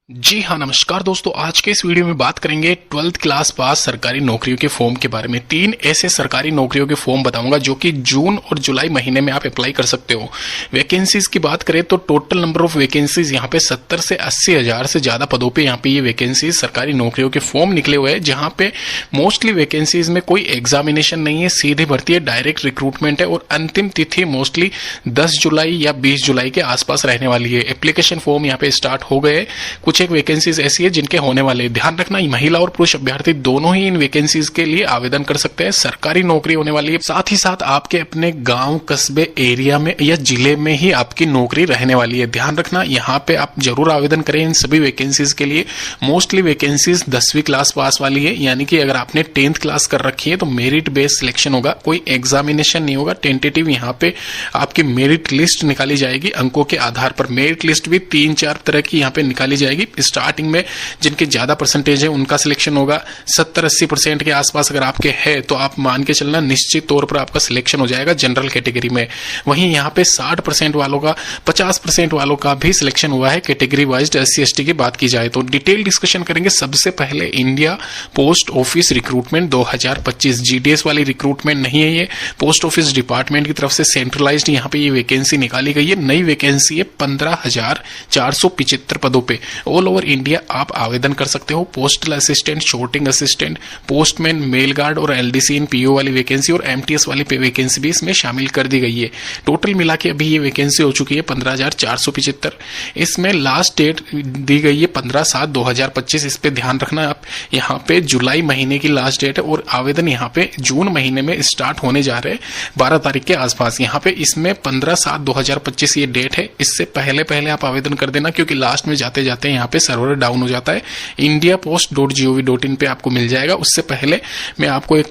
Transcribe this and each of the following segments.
जी हाँ, नमस्कार दोस्तों। आज के इस वीडियो में बात करेंगे 12th क्लास पास सरकारी नौकरियों के फॉर्म के बारे में। 3 ऐसे सरकारी नौकरियों के फॉर्म बताऊंगा जो कि जून और जुलाई महीने में आप अप्लाई कर सकते हो। वैकेंसीज की बात करें तो टोटल नंबर ऑफ वैकेंसीज यहाँ पे 70 से 80 हजार से ज्यादा पदों पे यहाँ पे ये वैकेंसीज सरकारी नौकरियों के फॉर्म निकले हुए हैं, जहाँ पे मोस्टली वैकेंसीज में कोई एग्जामिनेशन नहीं है, सीधी भर्ती है, डायरेक्ट रिक्रूटमेंट है और अंतिम तिथि मोस्टली 10 जुलाई या 20 जुलाई के आसपास रहने वाली है। एप्लीकेशन फॉर्म यहाँ पे स्टार्ट हो गए। कुछ एक वैकेंसीज ऐसी है जिनके होने वाले हैं। ध्यान रखना, महिला और पुरुष अभ्यर्थी दोनों ही इन वैकेंसीज के लिए आवेदन कर सकते हैं। सरकारी नौकरी होने वाली है, साथ ही साथ आपके अपने गांव, कस्बे, एरिया में या जिले में ही आपकी नौकरी रहने वाली है। ध्यान रखना, यहाँ पे आप जरूर आवेदन करें इन सभी वैकेंसीज के लिए। मोस्टली वैकेंसीज 10वीं क्लास पास वाली है, यानी कि अगर आपने 10th क्लास कर रखी है तो मेरिट बेस्ड सिलेक्शन होगा, कोई एग्जामिनेशन नहीं होगा। टेंटेटिव यहाँ पे आपकी मेरिट लिस्ट निकाली जाएगी अंकों के आधार पर। मेरिट लिस्ट भी 3-4 तरह की यहाँ पे निकाली जाएगी। स्टार्टिंग में जिनके ज्यादा परसेंटेज है उनका सिलेक्शन होगा। 70-80% के आसपास अगर आपके है तो आप मान के चलना निश्चित तौर पर आपका सिलेक्शन हो जाएगा जनरल कैटेगरी में। वहीं यहाँ पे 60% वालों का, 50% वालों का भी सिलेक्शन हुआ है कैटेगरी वाइज। SC/ST की बात की जाए तो डिटेल डिस्कशन करेंगे। सबसे पहले India post office recruitment 2025 GDS वाली रिक्रूटमेंट नहीं है, ये पोस्ट ऑफिस डिपार्टमेंट की तरफ से सेंट्रलाइज्ड यहाँ पे ये वैकेंसी निकाली गई है। नई वैकेंसी है 15,475 पदों पे। ऑल ओवर इंडिया आप आवेदन कर सकते हो। Postal assistant, sorting assistant, postman, mail guard और LDC इन PO वाली वैकेंसी और MTS वाली वैकेंसी भी इसमें शामिल कर दी गई है। टोटल मिला के अभी ये वैकेंसी हो चुकी है 15,475। इसमें लास्ट डेट दी गई है 15/7/2025। इस पे ध्यान रखना आप, यहाँ पे जुलाई महीने की लास्ट डेट है और आवेदन यहाँ पे जून महीने में स्टार्ट होने जा रहे हैं 12 तारीख के आसपास। यहाँ पे इसमें 15/7/2025 ये डेट है। इससे पहले आप आवेदन कर देना, क्योंकि लास्ट में जाते जाते यहाँ पे सर्वर डाउन हो जाता है। indiapost.gov.in पे आपको मिल जाएगा। उससे पहले मैं आपको एक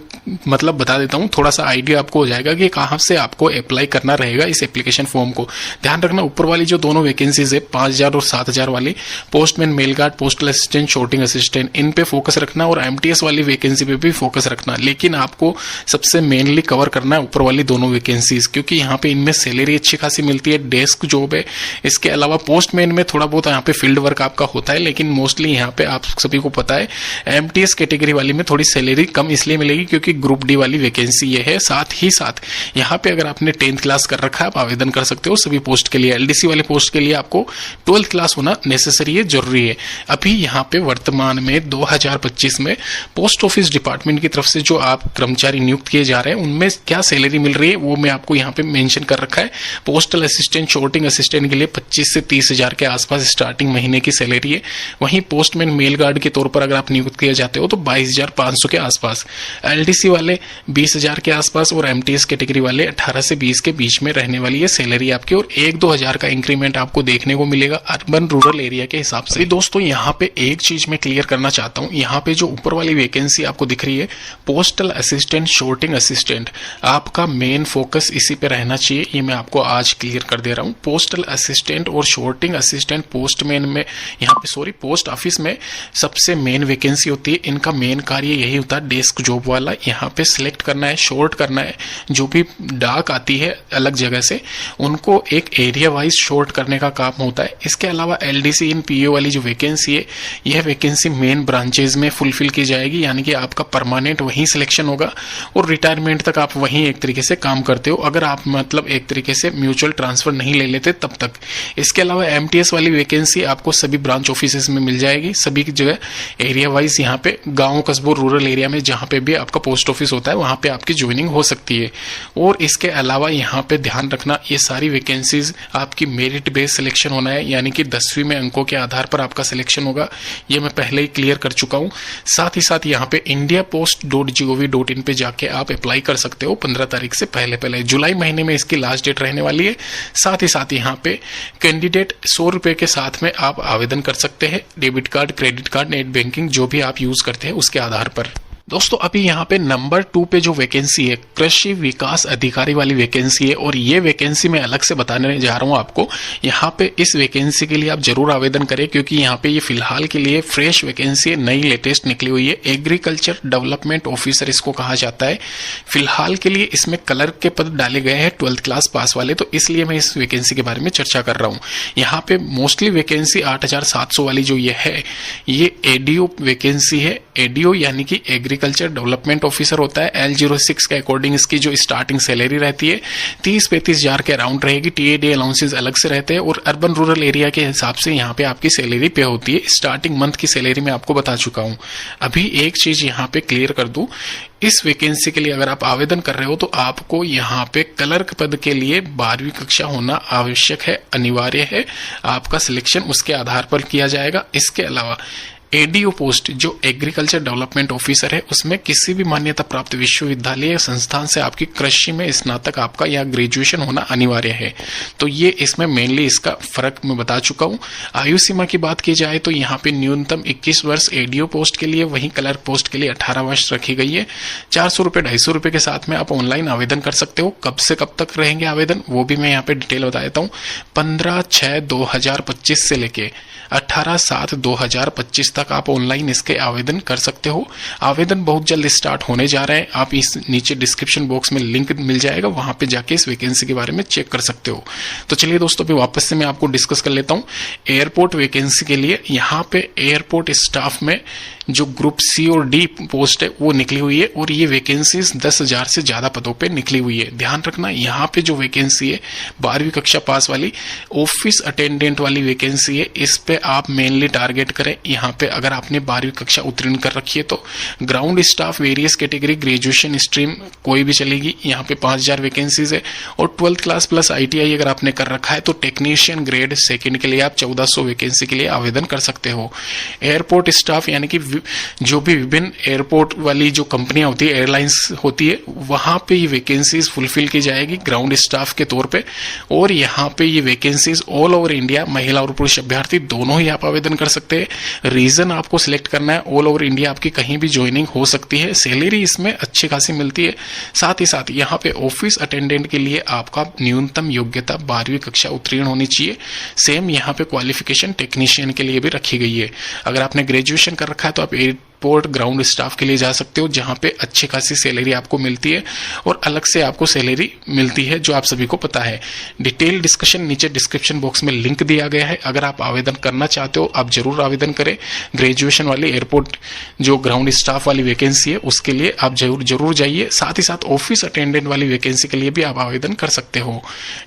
बता देता हूँ, थोड़ा सा आइडिया आपको हो जाएगा कि कहाँ से आपको अप्लाई करना रहेगा इस एप्लीकेशन फॉर्म को। ध्यान रखना, ऊपर वाली जो दोनों वैकेंसीज है 5,000 और 7,000 वाली, postman, mail guard, postal assistant, sorting assistant, इन पे फोकस रखना और MTS वाली वैकेंसी पे भी फोकस रखना। लेकिन आपको सबसे मेनली कवर करना है ऊपर वाली दोनों वैकेंसीज, क्योंकि यहाँ पे इनमें सैलरी अच्छी खासी मिलती है, डेस्क जॉब है। इसके अलावा पोस्टमैन में थोड़ा बहुत यहाँ पे फील्ड वर्क आपका होता है, लेकिन मोस्टली यहाँ पे आप सभी को पता है MTS कैटेगरी वाली में थोड़ी सैलरी कम इसलिए मिलेगी क्योंकि ग्रुप डी वाली वैकेंसी ये है। साथ ही साथ यहाँ पे अगर आपने 10th क्लास कर रखा है आप आवेदन कर सकते हो सभी पोस्ट के लिए। LDC वाले पोस्ट के लिए आपको 12th क्लास होना नेसेसरी है, जरूरी है। अभी यहाँ पे वर्तमान में 2025 में पोस्ट ऑफिस डिपार्टमेंट की तरफ से जो आप कर्मचारी नियुक्त किए जा रहे हैं उनमें क्या सैलरी मिल रही है वो मैं आपको यहाँ पे मेंशन कर रखा है। पोस्टल असिस्टेंट, शॉर्टिंग असिस्टेंट के लिए 25 से 30 हजार के आसपास स्टार्टिंग महीने की सैलरी है। वहीं पोस्टमैन, मेल गार्ड के तौर पर अगर आप नियुक्त किए जाते हो तो 22,500 के आसपास। LDC वाले 20,000 के आसपास और MTS कैटेगरी वाले 18 से 20 के बीच में रहने वाली है सैलरी आपकी, और 1-2 हजार का इंक्रीमेंट आपको देखने को मिलेगा अर्बन रूरल एरिया के हिसाब से। दोस्तों यहाँ पे एक चीज मैं क्लियर करना चाहता हूँ, यहाँ पे जो ऊपर वाली वैकेंसी आपको दिख रही है पोस्टल असिस्टेंट, शॉर्टिंग असिस्टेंट, आपका मेन फोकस इसी पे रहना चाहिए। ये मैं आपको आज क्लियर कर दे रहा हूँ। पोस्टल असिस्टेंट और शॉर्टिंग असिस्टेंट पोस्टमैन में, यहाँ पे पोस्ट ऑफिस में सबसे मेन वैकेंसी होती है। इनका मेन कार्य यही होता है डेस्क जॉब वाला। यहाँ पे सिलेक्ट करना है, शॉर्ट करना है, जो भी डाक आती है अलग जगह से उनको एक एरिया वाइज शॉर्ट करने का काम होता है। इसके अलावा LDC इन PO वाली जो वैकेंसी है, यह वैकेंसी मेन ब्रांचेज में फुलफिल की जाएगी, यानी कि आपका परमानेंट वहीं सिलेक्शन होगा और रिटायरमेंट तक आप वहीं एक तरीके से काम करते हो, अगर आप एक तरीके से म्यूचुअल ट्रांसफर नहीं ले लेते तब तक। इसके अलावा MTS वाली वैकेंसी आपको सभी ब्रांच ऑफिस में मिल जाएगी, सभी की जगह एरिया वाइज। यहाँ पे गांव, कस्बों, रूरल एरिया में जहां पे भी आपका पोस्ट ऑफिस होता है वहां पे आपकी ज्वाइनिंग हो सकती है। और इसके अलावा यहाँ पे ध्यान रखना, ये सारी वैकेंसीज आपकी मेरिट बेस्ड सिलेक्शन होना है, यानी कि 10वीं में अंकों के आधार पर आपका सिलेक्शन होगा। ये मैं पहले ही क्लियर कर चुका हूँ। साथ ही साथ यहाँ पे indiapost.gov.in पे जाके आप अप्लाई कर सकते हो 15 तारीख से पहले। जुलाई महीने में इसकी लास्ट डेट रहने वाली है। साथ ही साथ यहाँ पे कैंडिडेट 100 रुपए के साथ में आप आवेदन कर सकते हैं। Debit card, credit card, net banking जो भी आप यूज करते हैं उसके आधार पर। दोस्तों अभी यहाँ पे नंबर 2 पे जो वैकेंसी है कृषि विकास अधिकारी वाली वैकेंसी है, और ये वैकेंसी मैं अलग से बताने जा रहा हूँ आपको। यहाँ पे इस वैकेंसी के लिए आप जरूर आवेदन करें, क्योंकि यहाँ पे ये फिलहाल के लिए फ्रेश वैकेंसी है, नई लेटेस्ट निकली हुई है। एग्रीकल्चर डेवलपमेंट ऑफिसर इसको कहा जाता है। फिलहाल के लिए इसमें क्लर्क के पद डाले गए हैं 12th क्लास पास वाले, तो इसलिए मैं इस वैकेंसी के बारे में चर्चा कर रहा हूँ। यहाँ पे मोस्टली वैकेंसी 8700 वाली जो ये है, ये एडीओ वैकेंसी है। एडीओ यानी कि एग्रीकल्चर डेवलपमेंट ऑफिसर होता है। L06 के अकॉर्डिंग इसकी जो स्टार्टिंग सैलरी रहती है 30-35 हजार के अराउंड रहेगी। टीएडी अलाउंसेस अलग से रहते हैं, और अर्बन रूरल एरिया के हिसाब से यहाँ पे आपकी सैलरी पे होती है। स्टार्टिंग मंथ की सैलरी मैं आपको बता चुका हूँ। अभी एक चीज यहाँ पे क्लियर कर दूं, इस वैकेंसी के लिए अगर आप आवेदन कर रहे हो तो आपको यहाँ पे क्लर्क पद के लिए 12वीं कक्षा होना आवश्यक है, अनिवार्य है। आपका सिलेक्शन उसके आधार पर किया जाएगा। इसके अलावा एडीओ पोस्ट जो एग्रीकल्चर डेवलपमेंट ऑफिसर है, उसमें किसी भी मान्यता प्राप्त विश्वविद्यालय या संस्थान से आपकी कृषि में स्नातक आपका या ग्रेजुएशन होना अनिवार्य है। तो ये इसमें मेनली इसका फर्क मैं बता चुका हूं। आयु सीमा की बात की जाए तो यहाँ पे न्यूनतम 21 वर्ष एडीओ पोस्ट के लिए, वहीं क्लर्क पोस्ट के लिए 18 वर्ष रखी गई है। 400 रुपए 250 रुपए के साथ में आप ऑनलाइन आवेदन कर सकते हो। कब से कब तक रहेंगे आवेदन, वो भी मैं यहाँ पे डिटेल बता देता हूँ। 15/6/2025 से लेके 18/7/2025 तक आप ऑनलाइन इसके आवेदन कर सकते हो। आवेदन बहुत जल्द स्टार्ट होने जा रहे हैं। आप इस नीचे डिस्क्रिप्शन बॉक्स में लिंक मिल जाएगा, वहां पे जाके इस वैकेंसी के बारे में चेक कर सकते हो। तो चलिए दोस्तों अभी वापस से मैं आपको डिस्कस कर लेता हूं। एयरपोर्ट वैकेंसी के लिए यहाँ पे एयरपोर्ट स्टाफ में जो ग्रुप सी और डी पोस्ट है वो निकली हुई है, और ये वैकेंसीज 10,000 से ज्यादा पदों पे निकली हुई है। ध्यान रखना यहाँ पे जो वैकेंसी है 12वीं कक्षा पास वाली ऑफिस अटेंडेंट वाली वैकेंसी है। इस पे आप मेनली टारगेट करें। यहाँ पे अगर आपने 12वीं कक्षा उत्तीर्ण कर रखी है तो ground staff various category graduation stream कोई भी चलेगी। यहाँ पे 5000 वैकेंसीज है, और 12th क्लास प्लस ITI अगर आपने कर रखा है तो टेक्नीशियन ग्रेड सेकंड के लिए आप 1400 वैकेंसी के लिए आवेदन कर सकते हो। एयरपोर्ट स्टाफ यानी कि जो भी विभिन्न एयरपोर्ट वाली जो कंपनियां होती है, एयरलाइंस होती है, वहां पे ये वैकेंसीज फुलफिल की जाएगी ग्राउंड स्टाफ के तौर पे। और यहाँ पे ये वैकेंसीज ऑल ओवर इंडिया महिला और पुरुष अभ्यर्थी दोनों ही आप आवेदन कर सकते हैं। रीजन आपको सिलेक्ट करना है, ऑल ओवर इंडिया आपकी कहीं भी ज्वाइनिंग हो सकती है। सैलरी इसमें अच्छी खासी मिलती है। साथ ही साथ यहाँ पे ऑफिस अटेंडेंट के लिए आपका न्यूनतम योग्यता 12वीं कक्षा उत्तीर्ण होनी चाहिए। सेम यहाँ पे क्वालिफिकेशन टेक्नीशियन के लिए भी रखी गई है। अगर आपने ग्रेजुएशन कर रखा है तो आप एयरपोर्ट ग्राउंड स्टाफ के लिए जा सकते हो, जहां पे अच्छी खासी सैलरी आपको मिलती है, और अलग से आपको सैलरी मिलती है जो आप सभी को पता है। डिटेल डिस्कशन नीचे डिस्क्रिप्शन बॉक्स में लिंक दिया गया है। अगर आप आवेदन करना चाहते हो आप जरूर आवेदन करें। ग्रेजुएशन वाली एयरपोर्ट जो ग्राउंड स्टाफ वाली वैकेंसी है उसके लिए आप जरूर जाइए। साथ ही साथ ऑफिस अटेंडेंट वाली वैकेंसी के लिए भी आप आवेदन कर सकते हो।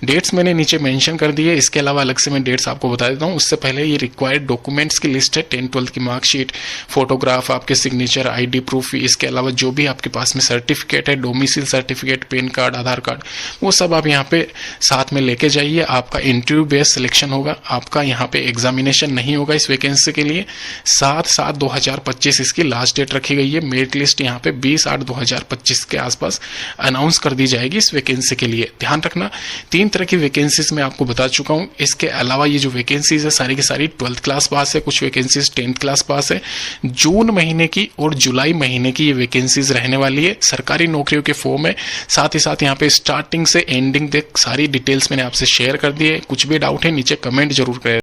डेट्स मैंने नीचे मेंशन कर दी है। इसके अलावा अलग से मैं डेट्स आपको बता देता हूँ। उससे पहले ये रिक्वायर्ड डॉक्यूमेंट्स की लिस्ट है। 10th-12th की मार्कशीट, फोटोग्राफ, आपके सिग्नेचर, ID प्रूफ, इसके अलावा जो भी आपके पास में सर्टिफिकेट है, डोमिसाइल सर्टिफिकेट, पैन कार्ड, आधार कार्ड, वो सब आप यहाँ पे साथ में लेके जाइए। आपका इंटरव्यू बेस्ड सिलेक्शन होगा। आपका यहाँ पे एग्जामिनेशन नहीं होगा इस वैकेंसी के लिए। 7/7/2025 इसकी लास्ट डेट रखी गई है। मेरिट लिस्ट यहाँ पे 20/8/2025 के आसपास अनाउंस कर दी जाएगी इस वैकेंसी के लिए। ध्यान रखना 3 तरह की वैकेंसीज मैं आपको बता चुका हूँ। इसके अलावा ये जो वैकेंसीज है सारी की सारी 12th क्लास पास है, कुछ वैकेंसीज 10th क्लास पास है। जून महीने की और जुलाई महीने की ये वैकेंसीज रहने वाली है। सरकारी नौकरियों के फॉर्म है। साथ ही साथ यहाँ पे स्टार्टिंग से एंडिंग तक सारी डिटेल्स मैंने आपसे शेयर कर दी है। कुछ भी डाउट है नीचे कमेंट जरूर करें।